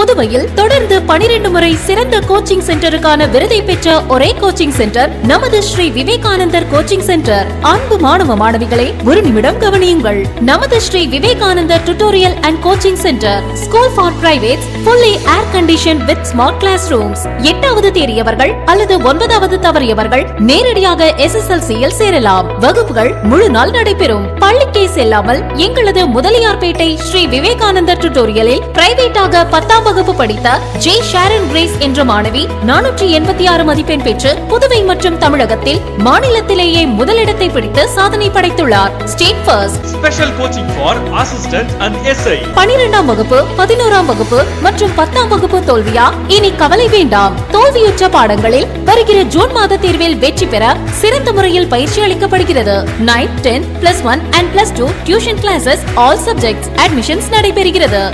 புதுவையில் தொடர்ந்து 12 முறை சிறந்த கோச்சிங் சென்டருக்கான விருதை பெற்ற ஒரே கோச்சிங் சென்டர் நமது ஸ்ரீ விவேகானந்தர் கோச்சிங் சென்டர். அன்பு மாணவ மாணவிகளே, ஒரு நிமிடம் கவனியுங்கள். நமது Shri Vivekanandar tutorial and coaching centre school for privates, fully air conditioned with smart classrooms. 8வது தேறியவர்கள் அல்லது 9வது தவறியவர்கள் நேரடியாக SSLC-யில் சேரலாம். வகுப்புகள் முழு நாள் நடைபெறும். பள்ளிக்கே செல்லாமல் எங்களது முதலியார்பேட்டை ஸ்ரீ விவேகானந்தர் டியூட்டோரியலில் பிரைவேட்டாக 10ஆம் வகுப்பு படித்த ஜே ஷாரன் கிரேஸ் என்ற மாணவி 486 மதிப்பெண் பெற்று புதுவை மற்றும் தமிழகத்தில் மாநிலத்திலேயே முதலிடத்தை பிடித்து சாதனை படைத்துள்ளார். State first. Special coaching for assistant and SI. 12ஆம் வகுப்பு, 11ஆம் வகுப்பு மற்றும் 10ஆம் வகுப்பு தோல்வியா? இனி கவலை வேண்டாம். தோல்வியுற்ற பாடங்களில் வருகிற ஜூன் மாத தேர்வில் வெற்றி பெற சிறந்த முறையில் பயிற்சி அளிக்கப்படுகிறது. 9, 10, +1 and +2 tuition classes, all subjects admissions நடைபெறுகிறது.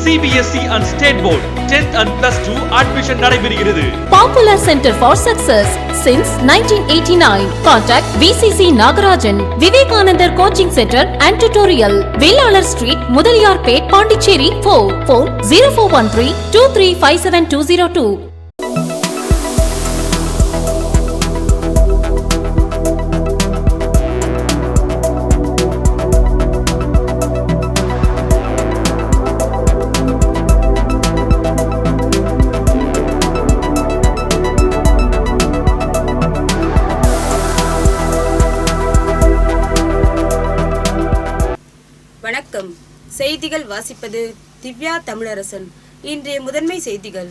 CBSE and State Board 10th and +2 admission நடைபெறுகிறது. Popular Center for Success since 1989. Contact VCC Nagarajan, Vivekanandar Coaching Center and Tutorial, Vellalar Street, Mudaliyarpet, Pondicherry 4. Phone 0413 2357202. வணக்கம். செய்திகள் வாசிப்பது திவ்யா தமிழரசன். இன்றைய முதன்மை செய்திகள்.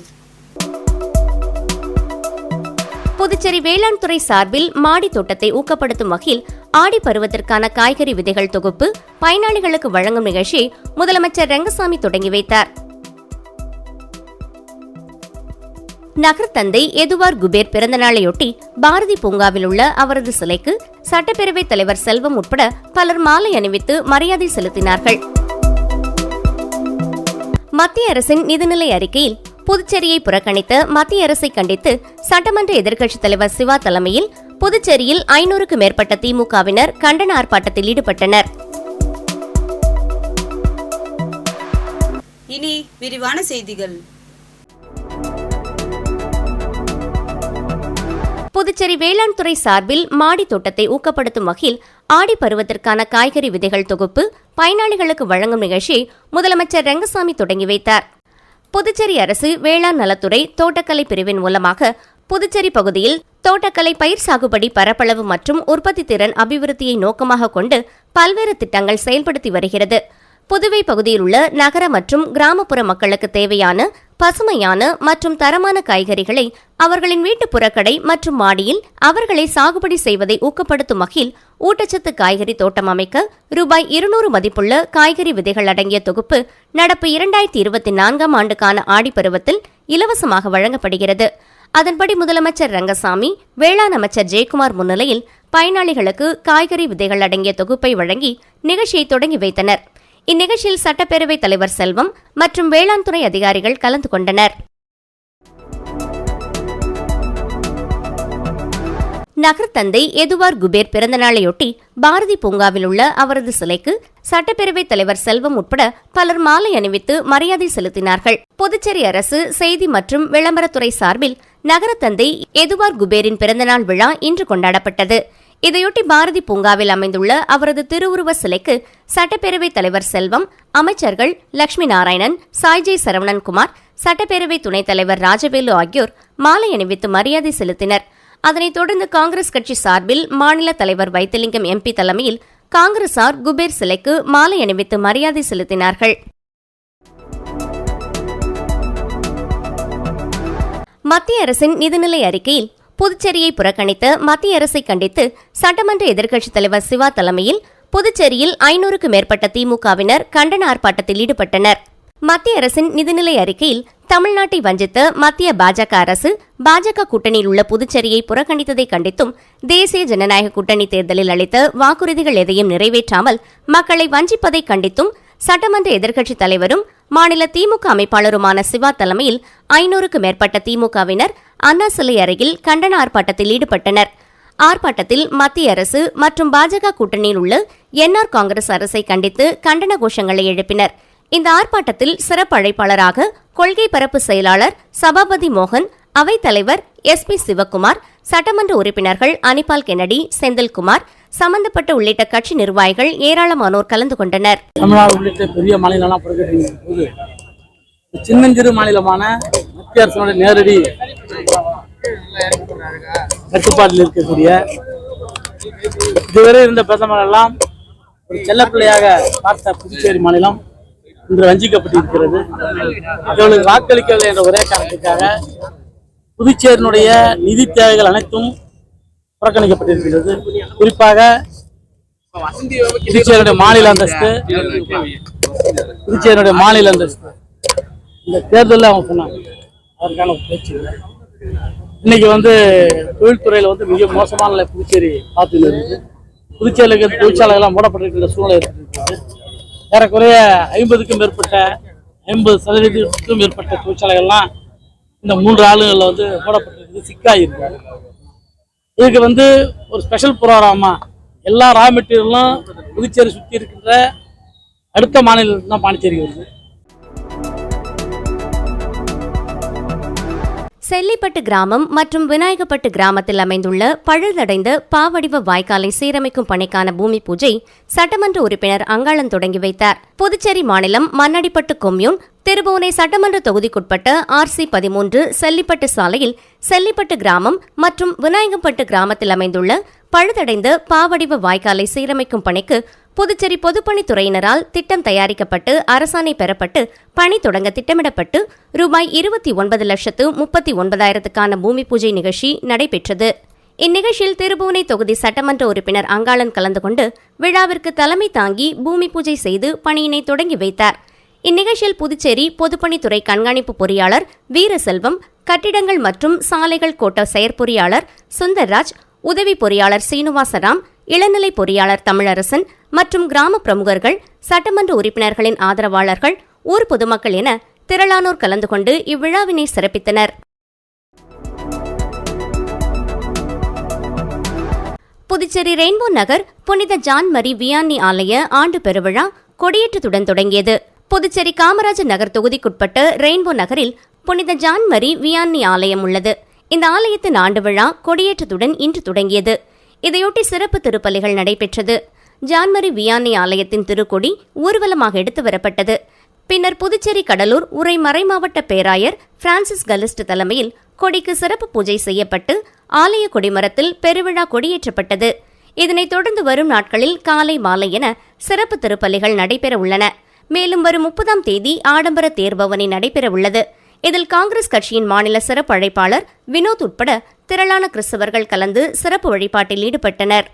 புதுச்சேரி வேளாண் துறை சார்பில் மாடி தோட்டத்தை ஊக்கப்படுத்தும் வகையில் ஆடி பருவத்திற்கான காய்கறி விதைகள் தொகுப்பு பயனாளிகளுக்கு வழங்கும் நிகழ்ச்சியை முதலமைச்சர் ரெங்கசாமி தொடங்கி வைத்தார். நகரத்தந்தை எதுவார் குபேர் பிறந்தநாளையொட்டி பாரதி பூங்காவில் உள்ள அவரது சிலைக்கு சட்டப்பேரவைத் தலைவர் செல்வம் உட்பட பலர் மாலை அணிவித்து மரியாதை செலுத்தினார்கள். மத்திய அரசின் நிதிநிலை அறிக்கையில் புதுச்சேரியை புறக்கணித்த மத்திய அரசை கண்டித்து சட்டமன்ற எதிர்க்கட்சித் தலைவர் சிவா தலைமையில் புதுச்சேரியில் 500க்கும் மேற்பட்ட திமுகவினர் கண்டன ஆர்ப்பாட்டத்தில் ஈடுபட்டனர். இனி விரிவான செய்திகள். புதுச்சேரி வேளாண் துறை சார்பில் மாடி தோட்டத்தை ஊக்கப்படுத்தும் வகையில் ஆடி பருவத்திற்கான காய்கறி விதைகள் தொகுப்பு பயனாளிகளுக்கு வழங்கும் நிகழ்ச்சியை முதலமைச்சர் ரெங்கசாமி தொடங்கி வைத்தார். புதுச்சேரி அரசு வேளாண் நலத்துறை தோட்டக்கலை பிரிவின் மூலமாக புதுச்சேரி பகுதியில் தோட்டக்கலை பயிர் சாகுபடி பரப்பளவு மற்றும் உற்பத்தி திறன் அபிவிருத்தியை நோக்கமாக கொண்டு பல்வேறு திட்டங்கள் செயல்படுத்தி வருகிறது. புதுவை பகுதியில் உள்ள நகர மற்றும் கிராமப்புற மக்களுக்கு தேவையான பசுமையான மற்றும் தரமான காய்கறிகளை அவர்களின் வீட்டு புறக்கடை மற்றும் மாடியில் அவர்களை சாகுபடி செய்வதை ஊக்கப்படுத்தும் வகையில் ஊட்டச்சத்து காய்கறி தோட்டம் அமைக்க ரூபாய் 200 மதிப்புள்ள காய்கறி விதைகள் அடங்கிய தொகுப்பு நடப்பு 2024ஆம் ஆண்டுக்கான ஆடிப்பருவத்தில் இலவசமாக வழங்கப்படுகிறது. அதன்படி முதலமைச்சர் ரங்கசாமி, வேளாண் அமைச்சர் ஜெயக்குமார் முன்னிலையில் பயனாளிகளுக்கு காய்கறி விதைகள் அடங்கிய தொகுப்பை வழங்கி நிகழ்ச்சியை தொடங்கி வைத்தனர். இந்நிகழ்ச்சியில் சட்டப்பேரவைத் தலைவர் செல்வம் மற்றும் வேளாண் துறை அதிகாரிகள் கலந்து கொண்டனர். நகரத்தந்தை எதுவார் குபேர் பிறந்தநாளையொட்டி பாரதி பூங்காவில் உள்ள அவரது சிலைக்கு சட்டப்பேரவைத் தலைவர் செல்வம் உட்பட பலர் மாலை அணிவித்து மரியாதை செலுத்தினார்கள். புதுச்சேரி அரசு செய்தி மற்றும் விளம்பரத்துறை சார்பில் நகரத்தந்தை எதுவார் குபேரின் பிறந்தநாள் விழா இன்று கொண்டாடப்பட்டது. இதையொட்டி பாரதி பூங்காவில் அமைந்துள்ள அவரது திருவுருவ சிலைக்கு சட்டப்பேரவைத் தலைவர் செல்வம், அமைச்சர்கள் லட்சுமி நாராயணன், சாய்ஜே சரவணன்குமார், சட்டப்பேரவை துணைத் தலைவர் ராஜவேலு ஆகியோர் மாலை அணிவித்து மரியாதை செலுத்தினர். அதனைத் தொடர்ந்து காங்கிரஸ் கட்சி சார்பில் மாநில தலைவர் வைத்திலிங்கம் MP தலைமையில் காங்கிரசார் குபேர் சிலைக்கு மாலை அணிவித்து மரியாதை செலுத்தினார்கள். மத்திய அரசின் நிதிநிலை அறிக்கையில் புதுச்சேரியை புறக்கணித்த மத்திய அரசை கண்டித்து சட்டமன்ற எதிர்க்கட்சித் தலைவர் சிவா தலைமையில் புதுச்சேரியில் 500க்கும் மேற்பட்ட திமுகவினர் கண்டன ஆர்ப்பாட்டத்தில் ஈடுபட்டனர். மத்திய அரசின் நிதிநிலை அறிக்கையில் தமிழ்நாட்டை வஞ்சித்த மத்திய பாஜக அரசு பாஜக கூட்டணியில் உள்ள புதுச்சேரியை புறக்கணித்ததை கண்டித்தும் தேசிய ஜனநாயக கூட்டணி தேர்தலில் அளித்த வாக்குறுதிகள் எதையும் நிறைவேற்றாமல் மக்களை வஞ்சிப்பதை கண்டித்தும் சட்டமன்ற எதிர்க்கட்சித் தலைவரும் மாநில திமுக அமைப்பாளருமான சிவா தலைமையில் 500க்கும் மேற்பட்ட திமுகவினர் அண்ணா சிலை அருகில் கண்டன ஆர்ப்பாட்டத்தில் ஈடுபட்டனர். ஆர்ப்பாட்டத்தில் மத்திய அரசு மற்றும் பாஜக கூட்டணியில் உள்ள என்ஆர் காங்கிரஸ் அரசை கண்டித்து கண்டன கோஷங்களை எழுப்பினர். இந்த ஆர்ப்பாட்டத்தில் சிறப்பு அழைப்பாளராக கொள்கை பரப்பு செயலாளர் சபாபதி மோகன், அவைத்தலைவர் SP சிவக்குமார், சட்டமன்ற உறுப்பினர்கள் அனிபால் கென்னடி, செந்தில்குமார், சம்பந்தப்பட்ட உள்ளிட்ட கட்சி நிர்வாகிகள் ஏராளமானோர் கலந்து கொண்டனர். தமிழ்நாடு உள்ளிட்ட பெரிய மாநிலம் போது சின்னஞ்சிறு மாநிலமான மத்திய அரசினுடைய நேரடி கட்டுப்பாட்டில் இருக்கக்கூடிய இதுவரை இருந்த பிரதமர் எல்லாம் ஒரு செல்லப்பிள்ளையாக பார்த்த புதுச்சேரி மாநிலம் இன்று வஞ்சிக்கப்பட்டிருக்கிறது. அவர்களுக்கு வாக்களிக்கவில்லை என்ற ஒரே காரணத்துக்காக புதுச்சேரியினுடைய நிதி தேவைகள் அனைத்தும் புறக்கணிக்கப்பட்டிருக்கிறது. குறிப்பாக புதுச்சேரியுடைய மாநில அந்தஸ்து இந்த தேர்தலில் அவங்க சொன்னாங்க, அதற்கான பேச்சு இல்லை. இன்னைக்கு தொழில்துறையில் மிக மோசமான நிலை புதுச்சேரி பார்த்துட்டு இருக்குது. புதுச்சேரியில் தொழிற்சாலைகள்லாம் மூடப்பட்டிருக்கிற சூழ்நிலை இருக்கிறது. ஏறக்குறைய 50%க்கும் மேற்பட்ட தொழிற்சாலைகள்லாம் இந்த 3 ஆண்டுகளில் மூடப்பட்டிருக்குது, சிக்காயிருக்கு. இதுக்கு ஒரு ஸ்பெஷல் ப்ரோக்ராமா எல்லா ரா மெட்டீரியலும் புதுச்சேரி சுற்றி இருக்கின்ற அடுத்த மாநிலத்தில் தான் பாண்டிச்சேரி வருது. செல்லிப்பட்டு கிராமம் மற்றும் விநாயகப்பட்டு கிராமத்தில் அமைந்துள்ள பழுதடைந்த பாவடிவ வாய்க்காலை சீரமைக்கும் பணிக்கான பூமி பூஜை சட்டமன்ற உறுப்பினர் அங்காளன் தொடங்கி வைத்தார். புதுச்சேரி மாநிலம் மண்ணடிப்பட்டு கொம்யூன் திருபுவனை சட்டமன்ற தொகுதிக்குட்பட்ட RC13 செல்லிப்பட்டு சாலையில் செல்லிப்பட்டு கிராமம் மற்றும் விநாயகப்பட்டு கிராமத்தில் அமைந்துள்ள பழுதடைந்த பாவடிவ வாய்க்காலை சீரமைக்கும் பணிக்கு புதுச்சேரி பொதுப்பணித்துறையினரால் திட்டம் தயாரிக்கப்பட்டு அரசாணை பெறப்பட்டு பணி தொடங்க திட்டமிடப்பட்டு ரூபாய் 29,39,000க்கான பூமி பூஜை நிகழ்ச்சி நடைபெற்றது. இந்நிகழ்ச்சியில் திருபுவனை தொகுதி சட்டமன்ற உறுப்பினர் அங்காளன் கலந்து கொண்டு விழாவிற்கு தலைமை தாங்கி பூமி பூஜை செய்து பணியினை தொடங்கி வைத்தார். இந்நிகழ்ச்சியில் புதுச்சேரி பொதுப்பணித்துறை கண்காணிப்பு பொறியாளர் வீரசெல்வம், கட்டிடங்கள் மற்றும் சாலைகள் கோட்ட செயற்பொறியாளர் சுந்தர்ராஜ், உதவி பொறியாளர் சீனிவாசராம், இளநிலை பொறியாளர் தமிழரசன் மற்றும் கிராம பிரமுகர்கள், சட்டமன்ற உறுப்பினர்களின் ஆதரவாளர்கள், ஊர் பொதுமக்கள் என திரளானோர் கலந்து கொண்டு இவ்விழாவினை சிறப்பித்தனர். புதுச்சேரி ரெயின்போ நகர் புனித ஜான் மரி வியானி ஆலய ஆண்டு பெருவிழா கொடியேற்றத்துடன் தொடங்கியது. புதுச்சேரி காமராஜர் நகர் தொகுதிக்குட்பட்ட ரெயின்போ நகரில் புனித ஜான் மரி வியானி ஆலயம் உள்ளது. இந்த ஆலயத்தின் ஆண்டு விழா கொடியேற்றத்துடன் இன்று தொடங்கியது. இதையொட்டி சிறப்பு திருப்பலிகள் நடைபெற்றது. ஜான்மரி வியானி ஆலயத்தின் திருக்கொடி ஊர்வலமாக எடுத்து வரப்பட்டது. பின்னர் புதுச்சேரி கடலூர் உரை மறைமாவட்ட பேராயர் பிரான்சிஸ் கலிஸ்ட் தலைமையில் கொடிக்கு சிறப்பு பூஜை செய்யப்பட்டு ஆலய கொடிமரத்தில் பெருவிழா கொடியேற்றப்பட்டது. இதனைத் தொடர்ந்து வரும் நாட்களில் காலை மாலை என சிறப்பு திருப்பலிகள் நடைபெற உள்ளன. மேலும் வரும் 30ஆம் தேதி ஆடம்பர தேர்பவனி நடைபெற உள்ளது. இதில் காங்கிரஸ் கட்சியின் மாநில சிறப்பு அழைப்பாளர் வினோத் உட்பட திரளான கிறிஸ்தவர்கள் கலந்து சிறப்பு வழிபாட்டில் ஈடுபட்டனர்.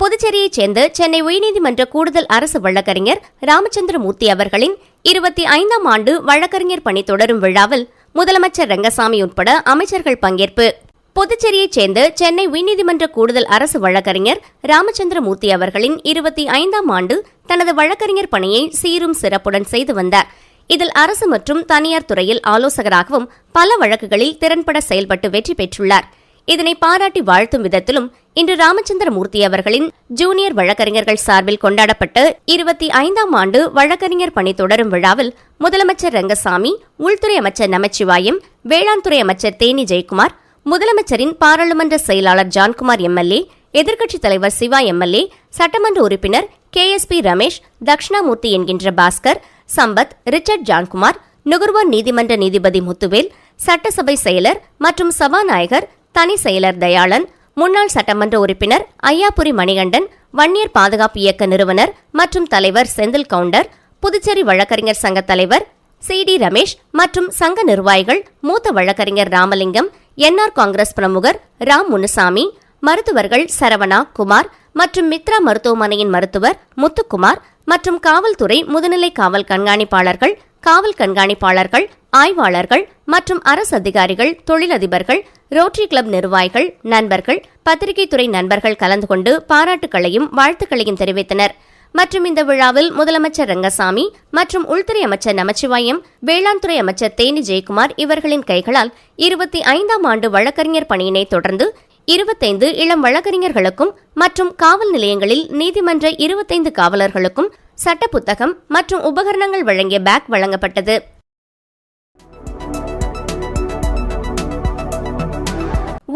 புதுச்சேரியைச் சேர்ந்த சென்னை உயர்நீதிமன்ற கூடுதல் அரசு வழக்கறிஞர் ராமச்சந்திரமூர்த்தி அவர்களின் 25ஆம் ஆண்டு வழக்கறிஞர் பணி தொடரும் விழாவில் முதலமைச்சர் ரங்கசாமி உட்பட அமைச்சர்கள் பங்கேற்பு. புதுச்சேரியைச் சேர்ந்த சென்னை உயர்நீதிமன்ற கூடுதல் அரசு வழக்கறிஞர் ராமச்சந்திரமூர்த்தி அவர்களின் 25ஆம் ஆண்டு தனது வழக்கறிஞர் பணியை சீரும் சிறப்புடன் செய்து வந்தார். இதில் அரசு மற்றும் தனியார் துறையில் ஆலோசகராகவும் பல வழக்குகளில் திறன்பட செயல்பட்டு வெற்றி பெற்றுள்ளார். இதனை பாராட்டி வாழ்த்தும் விதத்திலும் இன்று ராமச்சந்திரமூர்த்தி அவர்களின் ஜூனியர் வழக்கறிஞர்கள் சார்பில் கொண்டாடப்பட்ட 25ஆம் ஆண்டு வழக்கறிஞர் பணி தொடரும் விழாவில் முதலமைச்சர் ரங்கசாமி, உள்துறை அமைச்சர் நமச்சிவாயம், வேளாண் துறை அமைச்சர் தேனி ஜெயக்குமார், முதலமைச்சரின் பாராளுமன்ற செயலாளர் ஜான்குமார் MLA, எதிர்க்கட்சித் தலைவர் சிவா MLA, சட்டமன்ற உறுப்பினர் KSP ரமேஷ், தக்ஷணாமூர்த்தி என்கின்ற பாஸ்கர், சம்பத், ரிச்சர்ட் ஜான்குமார், நுகர்வோர் நீதிமன்ற நீதிபதி முத்துவேல், சட்டசபை செயலர் மற்றும் சபாநாயகர் தனி செயலர் தயாளன், முன்னாள் சட்டமன்ற உறுப்பினர் ஐயாபுரி மணிகண்டன், வன்னியர் பாதுகாப்பு இயக்க நிறுவனர் மற்றும் தலைவர் செந்தில் கவுண்டர், புதுச்சேரி வழக்கறிஞர் சங்க தலைவர் CD ரமேஷ் மற்றும் சங்க நிர்வாகிகள், மூத்த வழக்கறிஞர் ராமலிங்கம், NR காங்கிரஸ் பிரமுகர் ராம் முனுசாமி, மருத்துவர்கள் சரவணா, குமார் மற்றும் மித்ரா மருத்துவமனையின் மருத்துவர் முத்துக்குமார் மற்றும் காவல்துறை முதுநிலை காவல் கண்காணிப்பாளர்கள், காவல் கண்காணிப்பாளர்கள், ஆய்வாளர்கள் மற்றும் அரசு அதிகாரிகள், தொழிலதிபர்கள், ரோட்டரி கிளப் நிர்வாகிகள், நண்பர்கள், பத்திரிகை துறை நண்பர்கள் கலந்து கொண்டு பாராட்டுகளையும் வாழ்த்துக்களையும் தெரிவித்தனர். மற்றும் இந்த விழாவில் முதலமைச்சர் ரங்கசாமி மற்றும் உள்துறை அமைச்சர் நமச்சிவாயம், வேளாண் துறை அமைச்சர் தேனி ஜெயக்குமார் இவர்களின் கைகளால் 25ஆம் ஆண்டு வழக்கறிஞர் பணியினை தொடர்ந்து 25 இளம் வழக்கறிஞர்களுக்கும் மற்றும் காவல் நிலையங்களில் நீதிமன்ற 25 காவலர்களுக்கும் சட்ட புத்தகம் மற்றும் உபகரணங்கள் வழங்கிய பேக் வழங்கப்பட்டது.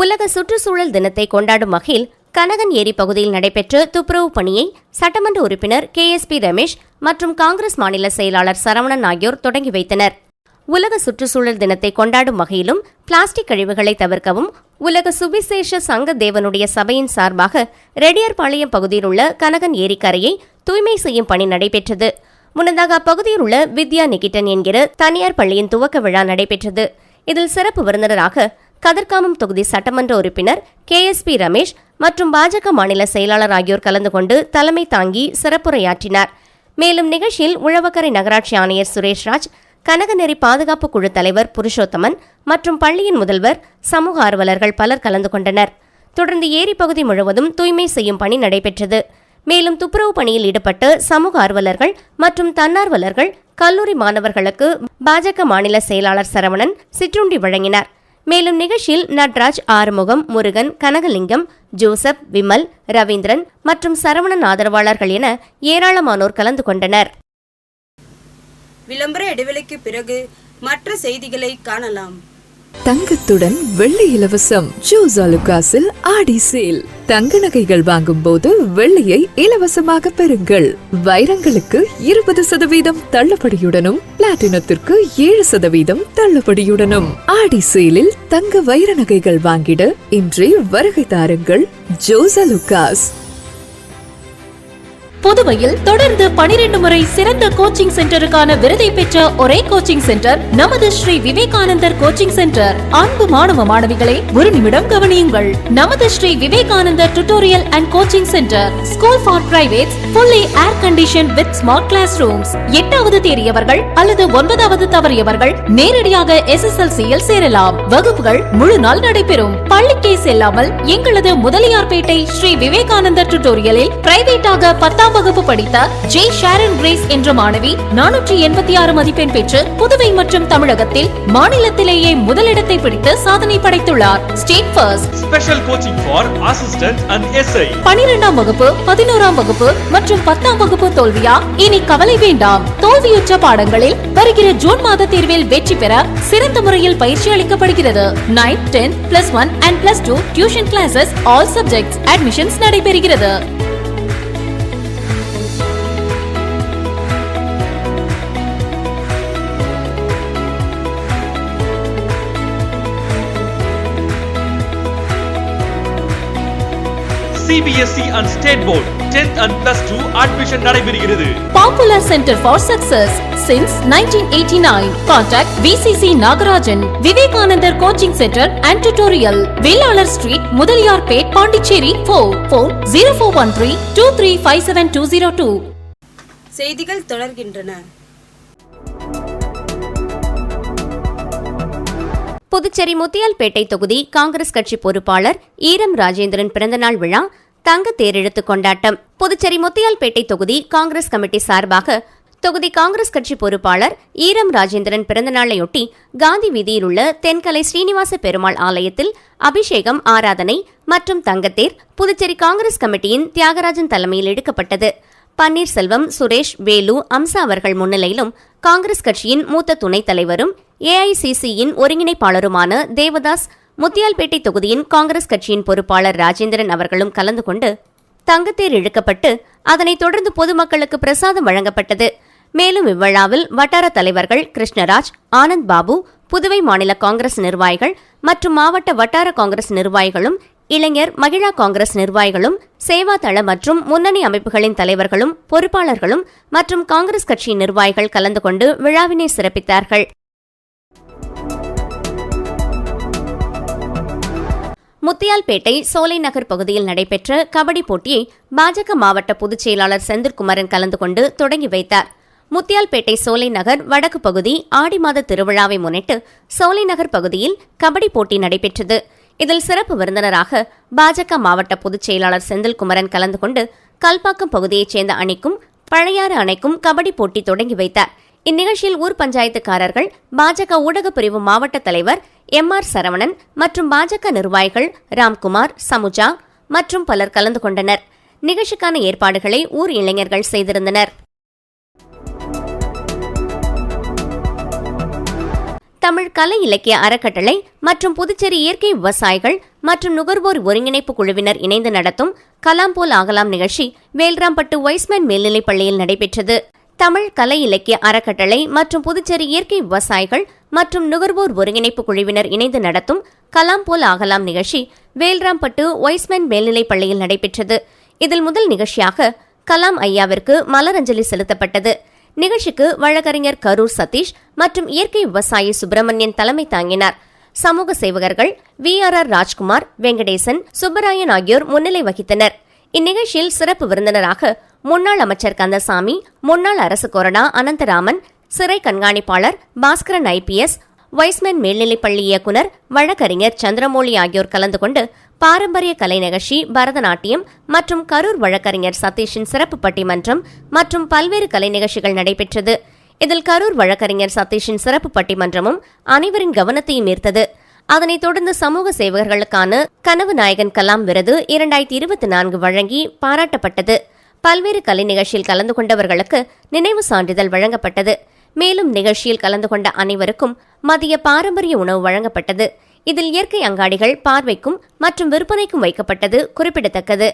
உலக சுற்றுச்சூழல் தினத்தை கொண்டாடும் வகையில் கனகன் ஏரி பகுதியில் நடைபெற்ற துப்புரவு பணியை சட்டமன்ற உறுப்பினர் KSP ரமேஷ் மற்றும் காங்கிரஸ் மாநில செயலாளர் சரவணன் ஆகியோர் தொடங்கி வைத்தனர். உலக சுற்றுச்சூழல் தினத்தை கொண்டாடும் வகையிலும் பிளாஸ்டிக் கழிவுகளை தவிர்க்கவும் உலக சுவிசேஷ சங்க தேவனுடைய சபையின் சார்பாக ரெட்டியார்பாளையம் பகுதியில் உள்ள கனகன் ஏரிக்கரையை தூய்மை செய்யும் பணி நடைபெற்றது. முன்னதாக அப்பகுதியில் உள்ள வித்யா நிகிட்டன் என்கிற தனியார் பள்ளியின் துவக்க விழா நடைபெற்றது. இதில் சிறப்பு விருந்தினராக கதிர்காமம் தொகுதி சட்டமன்ற உறுப்பினர் KSP ரமேஷ் மற்றும் பாஜக மாநில செயலாளர் ஆகியோர் கலந்து கொண்டு தலைமை தாங்கி சிறப்புரையாற்றினார். மேலும் நிகழ்ச்சியில் உழவக்கரை நகராட்சி ஆணையர் சுரேஷ்ராஜ், கனகநெறி பாதுகாப்பு குழு தலைவர் புருஷோத்தமன் மற்றும் பள்ளியின் முதல்வர், சமூக ஆர்வலர்கள் பலர் கலந்து கொண்டனர். தொடர்ந்து ஏரி பகுதி முழுவதும் தூய்மை செய்யும் பணி நடைபெற்றது. மேலும் துப்புரவு பணியில் ஈடுபட்ட சமூக ஆர்வலர்கள் மற்றும் தன்னார்வலர்கள், கல்லூரி மாணவர்களுக்கு பாஜக மாநில செயலாளர் சரவணன் சிற்றுண்டி வழங்கினார். மேலும் நிகழ்ச்சியில் நட்ராஜ், ஆறுமுகம், முருகன், கனகலிங்கம், ஜோசப், விமல், ரவீந்திரன் மற்றும் சரவணன் ஆதரவாளர்கள் என ஏராளமானோர் கலந்து கொண்டனர். விளம்பர இடைவெளிக்கு பிறகு மற்ற செய்திகளை காணலாம். தங்கத்துடன் வெள்ளி இலவசம். ஜோஸ் ஆலுகாஸில் ஆடி சேல். தங்க நகைகள் வாங்கும் போது வெள்ளியை இலவசமாக பெறுங்கள். வைரங்களுக்கு 20% தள்ளுபடியுடனும் பிளாட்டினத்திற்கு 7% தள்ளுபடியுடனும் ஆடி சேலில் தங்க வைர நகைகள் வாங்கிட இன்றே வருகை தாருங்கள். ஜோஸ் ஆலுகாஸ். புதுவையில் தொடர்ந்து 12 முறை சிறந்த கோச்சிங் சென்டருக்கான விருதை பெற்ற ஒரே கோச்சிங் சென்டர் நமது ஸ்ரீ விவேகானந்தர் கோச்சிங் சென்டர். அன்பு மாணவ மாணவிகளை ஒரு நிமிடம் கவனியுங்கள். நமது Shri Vivekanandar tutorial and coaching centre school for privates, fully air conditioned with smart classrooms. 8வது தேறியவர்கள் அல்லது 9வது தவறியவர்கள் நேரடியாக SSLC-யில் சேரலாம். வகுப்புகள் முழு நாள் நடைபெறும். பள்ளிக்கே செல்லாமல் எங்களது முதலியார்பேட்டை ஸ்ரீ விவேகானந்தர் டியூட்டோரியலில் பிரைவேட்டாக 10ஆம் வகுப்பு படித்த ஜே ஷாரன் கிரேஸ் என்ற மாணவி 486 மதிப்பெண் பெற்று புதுவை மற்றும் தமிழகத்தில் மாநிலத்திலேயே முதலிடத்தை பிடித்து சாதனை படைத்துள்ளார். State first. Special coaching for assistant and SI. 12ஆம் வகுப்பு, 11ஆம் வகுப்பு மற்றும் 10ஆம் வகுப்பு தோல்வியா? இனி கவலை வேண்டாம். தோல்வியுற்ற பாடங்களில் வருகிற ஜூன் மாத தேர்வில் வெற்றி பெற சிறந்த முறையில் பயிற்சி அளிக்கப்படுகிறது. 9, 10, +1 and +2 tuition classes, all subjects admissions நடைபெறுகிறது. CBSE and State Board 10th and +2 admission நடைபெறுகிறது. Popular Center for Success since 1989. Contact VCC Nagarajan, Vivekanandar Coaching Center and Tutorial, Velalar Street, Mudaliyarpet, Pondicherry. Phone 04132357 செய்திகள் தொடர்கின்றன. புதுச்சேரி முத்தியால்பேட்டை தொகுதி காங்கிரஸ் கட்சி பொறுப்பாளர் ஈரம் ராஜேந்திரன் பிறந்தநாள் விழா, தங்க தேரெழுத்து கொண்டாட்டம். புதுச்சேரி முத்தியால்பேட்டை தொகுதி காங்கிரஸ் கமிட்டி சார்பாக தொகுதி காங்கிரஸ் கட்சி பொறுப்பாளர் ஈரம் ராஜேந்திரன் பிறந்தநாளையொட்டி காந்தி வீதியில் உள்ள தென்கலை ஸ்ரீனிவாச பெருமாள் ஆலயத்தில் அபிஷேகம், ஆராதனை மற்றும் தங்கத்தேர் புதுச்சேரி காங்கிரஸ் கமிட்டியின் தியாகராஜன் தலைமையில் எடுக்கப்பட்டது. பன்னீர்செல்வம், சுரேஷ், வேலு, அம்சா அவர்கள் முன்னிலையிலும் காங்கிரஸ் கட்சியின் மூத்த துணைத் தலைவரும் AICC-யின் ஒருங்கிணைப்பாளருமான தேவதாஸ், முத்தியால்பேட்டை தொகுதியின் காங்கிரஸ் கட்சியின் பொறுப்பாளர் ராஜேந்திரன் அவர்களும் கலந்து கொண்டு தங்கத்தேர் இழுக்கப்பட்டு அதனைத் தொடர்ந்து பொதுமக்களுக்கு பிரசாதம் வழங்கப்பட்டது. மேலும் இவ்விழாவில் வட்டார தலைவர்கள் கிருஷ்ணராஜ், ஆனந்த் பாபு, புதுவை மாநில காங்கிரஸ் நிர்வாகிகள் மற்றும் மாவட்ட வட்டார காங்கிரஸ் நிர்வாகிகளும், இளைஞர் மகிழா காங்கிரஸ் நிர்வாகிகளும், சேவா தள மற்றும் முன்னணி அமைப்புகளின் தலைவர்களும் பொறுப்பாளர்களும் மற்றும் காங்கிரஸ் கட்சியின் நிர்வாகிகள் கலந்து கொண்டு விழாவினை சிறப்பித்தார்கள். முத்தியால்பேட்டை சோலை நகர் பகுதியில் நடைபெற்ற கபடி போட்டியை பாஜக மாவட்ட பொதுச் செயலாளர் செந்தில்குமரன் கலந்து கொண்டு தொடங்கி வைத்தார். முத்தியால்பேட்டை சோலை நகர் வடக்கு பகுதி ஆடி மாத திருவிழாவை முன்னிட்டு சோலை நகர் பகுதியில் கபடி போட்டி நடைபெற்றது. இதில் சிறப்பு விருந்தினராக பாஜக மாவட்ட பொதுச் செயலாளர் செந்தில்குமரன் கலந்து கொண்டு கல்பாக்கம் பகுதியைச் சேர்ந்த அணிக்கும் பழையாறு அணைக்கும் கபடி போட்டி தொடங்கி வைத்தார். இந்நிகழ்ச்சியில் ஊர் பஞ்சாயத்துக்காரர்கள், பாஜக ஊடகப் பிரிவு மாவட்ட தலைவர் MR சரவணன் மற்றும் பாஜக நிர்வாகிகள் ராம்குமார், சமுஜா மற்றும் பலர் கலந்து கொண்டனர். நிகழ்ச்சிக்கான ஏற்பாடுகளை ஊர் இளைஞர்கள் செய்திருந்தனர். தமிழ் கலை இலக்கிய அறக்கட்டளை மற்றும் புதுச்சேரி இயற்கை விவசாயிகள் மற்றும் நுகர்வோர் ஒருங்கிணைப்பு குழுவினர் இணைந்து நடத்தும் கலாம் போல் ஆகலாம் நிகழ்ச்சி வேல்ராம்பட்டு வைஸ்மேன் மேல்நிலைப் பள்ளியில் நடைபெற்றது. தமிழ் கலை இலக்கிய அறக்கட்டளை மற்றும் புதுச்சேரி இயற்கை விவசாயிகள் மற்றும் நுகர்வோர் ஒருங்கிணைப்பு குழுவினர் இணைந்து நடத்தும் கலாம் போல் ஆகலாம் நிகழ்ச்சி வேல்ராம்பட்டு வைஸ்மேன் மேல்நிலைப் பள்ளியில் நடைபெற்றது. இதில் முதல் நிகழ்ச்சியாக கலாம் ஐயாவிற்கு மலரஞ்சலி செலுத்தப்பட்டது. நிகழ்ச்சிக்கு வழக்கறிஞர் கரூர் சதீஷ் மற்றும் இயற்கை விவசாயி சுப்பிரமணியன் தலைமை தாங்கினார். சமூக சேவகர்கள் VRR ராஜ்குமார், வெங்கடேசன், சுப்பராயன் ஆகியோர் முன்னிலை வகித்தனர். இந்நிகழ்ச்சியில் சிறப்பு விருந்தினராக முன்னாள் அமைச்சர் கந்தசாமி, முன்னாள் அரசு கொறடா அனந்தராமன், சிறை கண்காணிப்பாளர் பாஸ்கரன் IPS, வைஸ்மேன் மேல்நிலைப்பள்ளி இயக்குநர் வழக்கறிஞர் சந்திரமௌலி ஆகியோர் கலந்து கொண்டு பாரம்பரிய கலை நிகழ்ச்சி, பரதநாட்டியம் மற்றும் கரூர் வழக்கறிஞர் சதீஷின் சிறப்பு பட்டிமன்றம் மற்றும் பல்வேறு கலை நிகழ்ச்சிகள் நடைபெற்றது. இதில் கரூர் வழக்கறிஞர் சதீஷின் சிறப்பு பட்டிமன்றமும் அனைவரின் கவனத்தையும் ஈர்த்தது. அதனைத் தொடர்ந்து சமூக சேவகர்களுக்கான கனவு நாயகன் கலாம் விருது 2024 வழங்கி பாராட்டப்பட்டது. பல்வேறு கலை நிகழ்ச்சியில் கலந்து கொண்டவர்களுக்கு நினைவு சான்றிதழ் வழங்கப்பட்டது. மேலும் நிகழ்ச்சியில் கலந்து கொண்ட அனைவருக்கும் மதிய பாரம்பரிய உணவு வழங்கப்பட்டது. இதில் இயற்கை அங்காடிகள் பார்வைக்கும் மற்றும் விற்பனைக்கும் வைக்கப்பட்டது குறிப்பிடத்தக்கது.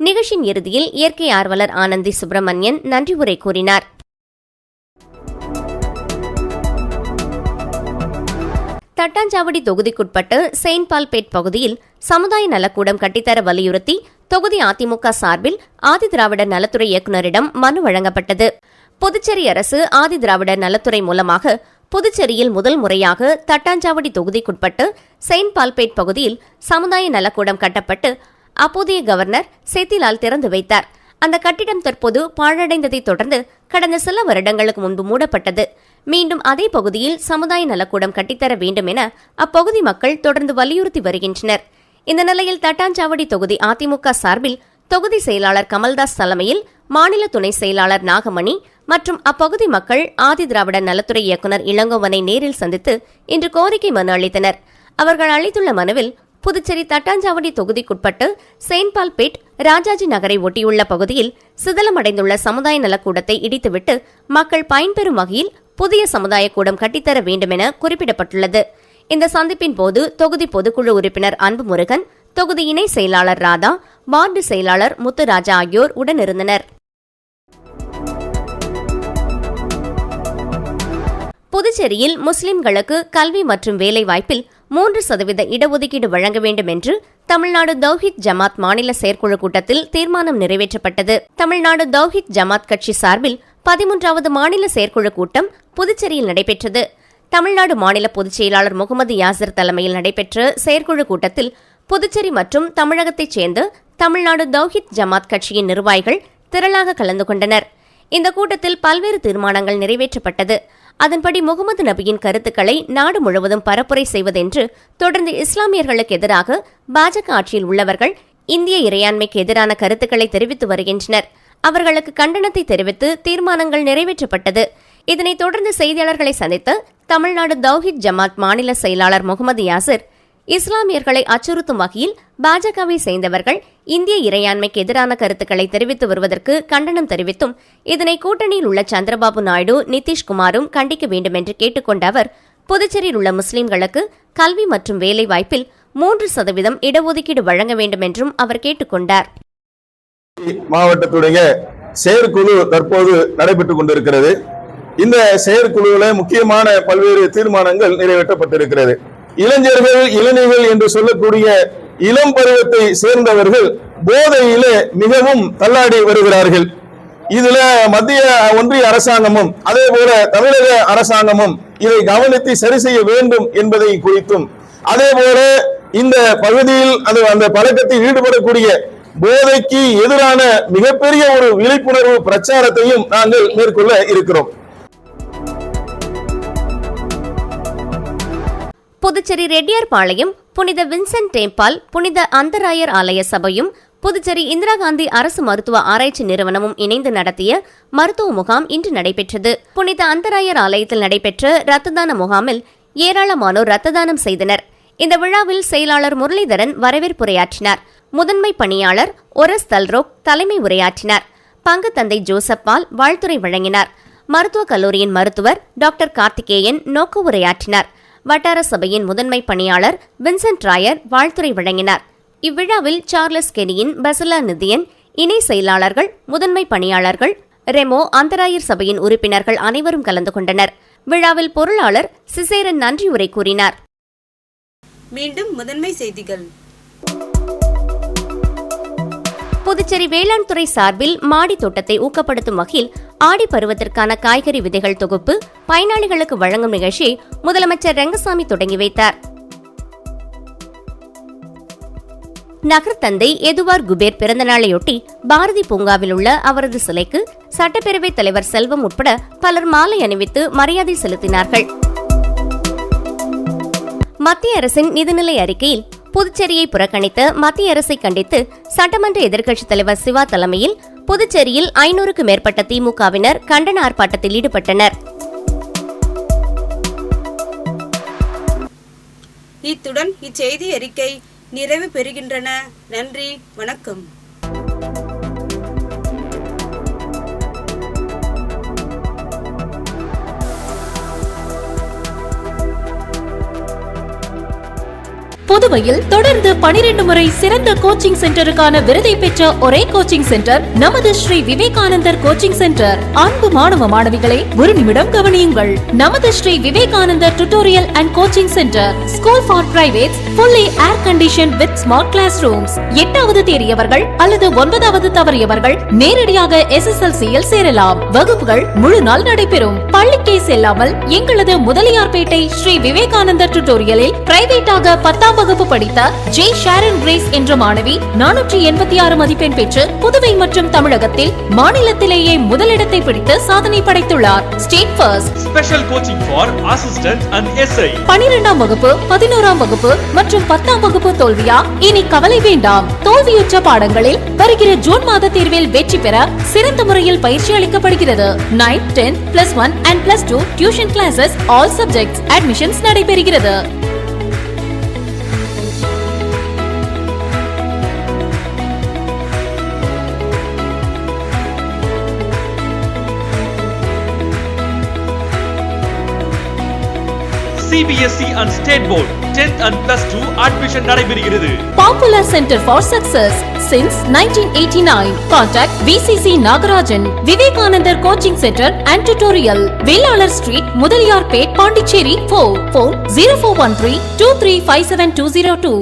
நிகழ்ச்சியின் இறுதியில் இயற்கை ஆர்வலர் ஆனந்தி சுப்பிரமணியன் நன்றி உரை கூறினார். தட்டாஞ்சாவடி தொகுதிக்குட்பட்டு செயின்ட் பால்பேட் பகுதியில் சமுதாய நலக்கூடம் கட்டித்தர வலியுறுத்தி தொகுதி அதிமுக சார்பில் ஆதிதிராவிடர் நலத்துறை இயக்குநரிடம் மனு வழங்கப்பட்டது. புதுச்சேரி அரசு ஆதிதிராவிடர் நலத்துறை மூலமாக புதுச்சேரியில் முதல் முறையாக தட்டாஞ்சாவடி தொகுதிக்குட்பட்டு செயின்ட் பால்பேட் பகுதியில் சமுதாய நலக்கூடம் கட்டப்பட்டு அப்போதைய கவர்னர் சேத்திலால் திறந்து வைத்தார். அந்த கட்டிடம் தற்போது பாழடைந்ததை தொடர்ந்து கடந்த சில வருடங்களுக்கு முன்பு மூடப்பட்டது. மீண்டும் அதே பகுதியில் சமுதாய நலக்கூடம் கட்டித்தர வேண்டும் என அப்பகுதி மக்கள் தொடர்ந்து வலியுறுத்தி வருகின்றனர். இந்த நிலையில் தட்டாஞ்சாவடி தொகுதி அதிமுக சார்பில் தொகுதி செயலாளர் கமல்தாஸ் தலைமையில் மாநில துணை செயலாளர் நாகமணி மற்றும் அப்பகுதி மக்கள் ஆதிதிராவிடர் நலத்துறை இயக்குநர் இளங்கோவனை நேரில் சந்தித்து இன்று கோரிக்கை மனு அளித்தனர். அவர்கள் அளித்துள்ள மனுவில் புதுச்சேரி தட்டாஞ்சாவடி தொகுதிக்குட்பட்டு செயின்ட் பால்பேட் ராஜாஜி நகரை ஒட்டியுள்ள பகுதியில் சிதலமடைந்துள்ள சமுதாய நலக்கூடத்தை இடித்துவிட்டு மக்கள் பயன்பெறும் வகையில் புதிய சமுதாய கூடம் கட்டித்தர வேண்டும் என குறிப்பிடப்பட்டுள்ளது. இந்த சந்திப்பின் போது தொகுதி பொதுக்குழு உறுப்பினர் அன்புமுருகன், தொகுதி இணை செயலாளர் ராதா, வார்டு செயலாளர் முத்துராஜா ஆகியோர் உடனிருந்தனர். புதுச்சேரியில் முஸ்லிம்களுக்கு கல்வி மற்றும் வேலைவாய்ப்பில் 3% இடஒதுக்கீடு வழங்க வேண்டும் என்று தமிழ்நாடு தௌஹித் ஜமாத் மாநில செயற்குழு கூட்டத்தில் தீர்மானம் நிறைவேற்றப்பட்டது. தமிழ்நாடு தௌஹித் ஜமாத் கட்சி சார்பில் 13வது மாநில செயற்குழு கூட்டம் புதுச்சேரியில் நடைபெற்றது. தமிழ்நாடு மாநில பொதுச் செயலாளர் முகமது யாசிர் தலைமையில் நடைபெற்ற செயற்குழு கூட்டத்தில் புதுச்சேரி மற்றும் தமிழகத்தைச் சேர்ந்த தமிழ்நாடு தௌஹித் ஜமாத் கட்சியின் நிர்வாகிகள் திரளாக கலந்து கொண்டனர். இந்த கூட்டத்தில் பல்வேறு தீர்மானங்கள் நிறைவேற்றப்பட்டது. அதன்படி முகமது நபியின் கருத்துக்களை நாடு முழுவதும் பரப்புரை செய்வதென்று, தொடர்ந்து இஸ்லாமியர்களுக்கு எதிராக பாஜக ஆட்சியில் உள்ளவர்கள் இந்திய இறையாண்மைக்கு எதிரான கருத்துக்களை தெரிவித்து வருகின்றனர். அவர்களுக்கு கண்டனத்தை தெரிவித்து தீர்மானங்கள் நிறைவேற்றப்பட்டது. இதனைத் தொடர்ந்து செய்தியாளர்களை சந்தித்த தமிழ்நாடு தௌஹித் ஜமாத் மாநில செயலாளர் முகமது யாசிர், இஸ்லாமியர்களை அச்சுறுத்தும் வகையில் பாஜகவை சேர்ந்தவர்கள் இந்திய இறையாண்மைக்கு எதிரான கருத்துக்களை தெரிவித்து வருவதற்கு கண்டனம் தெரிவித்தும் இதனை கூட்டணியில் உள்ள சந்திரபாபு நாயுடு, நிதிஷ்குமாரும் கண்டிக்க வேண்டும் என்று கேட்டுக்கொண்ட அவர், புதுச்சேரியில் உள்ள முஸ்லிம்களுக்கு கல்வி மற்றும் வேலைவாய்ப்பில் 3% இடஒதுக்கீடு வழங்க வேண்டும் என்றும் அவர் கேட்டுக்கொண்டார். மாவட்டத்துடைய செயற்குழு தற்போது நடைபெற்றுக் கொண்டிருக்கிறது. இந்த செயற்குழுவில முக்கியமான பல்வேறு தீர்மானங்கள் நிறைவேற்றப்பட்டிருக்கிறது. இளைஞர்கள், இளைஞர்கள் என்று சொல்லக்கூடிய இளம் பருவத்தை சேர்ந்தவர்கள் போதையிலே மிகவும் தள்ளாடி வருகிறார்கள். இதுல மத்திய ஒன்றிய அரசாங்கமும் அதே போல தமிழக அரசாங்கமும் இதை கவனித்து சரி செய்ய வேண்டும் என்பதை குறித்தும், அதே போல இந்த பகுதியில் அந்த பழக்கத்தில் ஈடுபடக்கூடிய போதைக்கு எதிரான மிகப்பெரிய ஒரு விழிப்புணர்வு பிரச்சாரத்தையும் நாங்கள் மேற்கொள்ள இருக்கிறோம். புதுச்சேரி ரெட்டியார்பாளையம் புனித வின்சென்ட் டேம்பால் புனித அந்தராயர் ஆலய சபையும் புதுச்சேரி இந்திரா காந்தி அரசு மருத்துவ ஆராய்ச்சி நிறுவனமும் இணைந்து நடத்திய மருத்துவ முகாம் இன்று நடைபெற்றது. புனித அந்தராயர் ஆலயத்தில் நடைபெற்ற இரத்த தான முகாமில் ஏராளமானோர் இரத்த தானம் செய்தனர். இந்த விழாவில் செயலாளர் முரளிதரன் வரவேற்புரையாற்றினார். முதன்மை பணியாளர் ஒரஸ் தல்ரோக் தலைமை உரையாற்றினார். பங்கு தந்தை ஜோசப் பால் வாழ்த்துரை வழங்கினார். மருத்துவக் கல்லூரியின் மருத்துவர் டாக்டர் கார்த்திகேயன் நோக்க உரையாற்றினார். வட்டார சபையின் முதன்மை பணியாளர் வின்சென்ட் ராயர் வாழ்த்துரை வழங்கினார். இவ்விழாவில் சார்லஸ் கெனியின் பசலா நிதியன், இணை செயலாளர்கள், முதன்மை பணியாளர்கள், ரெமோ அந்தராயர் சபையின் உறுப்பினர்கள் அனைவரும் கலந்து கொண்டனர். விழாவில் பொருளாளர் சிசேரன் நன்றி உரை கூறினார். மீண்டும் முதன்மை செய்திகள். புதுச்சேரி வேளாண் துறை சார்பில் மாடி தோட்டத்தை ஊக்கப்படுத்தும் வகையில் ஆடி பருவத்திற்கான காய்கறி விதைகள் தொகுப்பு பயனாளிகளுக்கு வழங்கும் நிகழ்ச்சியை முதலமைச்சர் ரெங்கசாமி தொடங்கி வைத்தார். நகர்த்தந்தை எதுவார் குபேர் பிறந்தநாளையொட்டி பாரதி பூங்காவில் உள்ள அவரது சிலைக்கு சட்டப்பேரவைத் தலைவர் செல்வம் உட்பட பலர் மாலை அணிவித்து மரியாதை செலுத்தினார்கள். மத்திய அரசின் நிதிநிலை அறிக்கையில் புதுச்சேரியை புறக்கணித்த மத்திய அரசை கண்டித்து சட்டமன்ற எதிர்க்கட்சித் தலைவர் சிவா தலைமையில் புதுச்சேரியில் 500க்கும் மேற்பட்ட திமுகவினர் கண்டன ஆர்ப்பாட்டத்தில் ஈடுபட்டனர். இத்துடன் இச்செய்தி அறிக்கை நிறைவு பெறுகின்றன. நன்றி, வணக்கம். புதுவையில் தொடர்ந்து 12 முறை சிறந்த கோச்சிங் சென்டருக்கான விருதை பெற்ற ஒரே கோச்சிங் சென்டர் நமது ஸ்ரீ விவேகானந்தர் கோச்சிங் சென்டர். அன்பு மாணவ மாணவிகளை ஒரு நிமிடம் கவனியுங்கள். நமது Shri Vivekanandar tutorial and coaching centre school for privates, fully air conditioned with smart classrooms. 8வது தேறியவர்கள் அல்லது 9வது தவறியவர்கள் நேரடியாக SSLC-யில் சேரலாம். வகுப்புகள் முழு நாள் நடைபெறும். பள்ளிக்கே செல்லாமல் எங்களது முதலியார்பேட்டை ஸ்ரீ விவேகானந்தர் டியூட்டோரியலில் பிரைவேட்டாக 10ஆம் வகுப்பு படித்த ஜே ஷாரன் கிரேஸ் என்ற மாணவி 486 மதிப்பெண் பெற்று புதுவை மற்றும் தமிழகத்தில் மாநிலத்திலேயே முதலிடத்தை பிடித்து சாதனை படைத்துள்ளார். State first. Special coaching for assistant and SI. 12ஆம் வகுப்பு, 11ஆம் வகுப்பு மற்றும் 10ஆம் வகுப்பு தோல்வியா? இனி கவலை வேண்டாம். தோல்வியுற்ற பாடங்களில் வருகிற ஜூன் மாத தேர்வில் வெற்றி பெற சிறந்த முறையில் பயிற்சி அளிக்கப்படுகிறது. 9th, 10th, +1 and +2 tuition classes, all subjects admissions நடைபெறுகிறது. CBSE and State Board 10th and +2 admission நடைபெறுகிறது. Popular Center for Success since 1989. Contact VCC Nagarajan, Vivekanandar Coaching Center and Tutorial, Velalar Street, Mudaliyarpet, Pondicherry 4. Phone 0413 2357 202.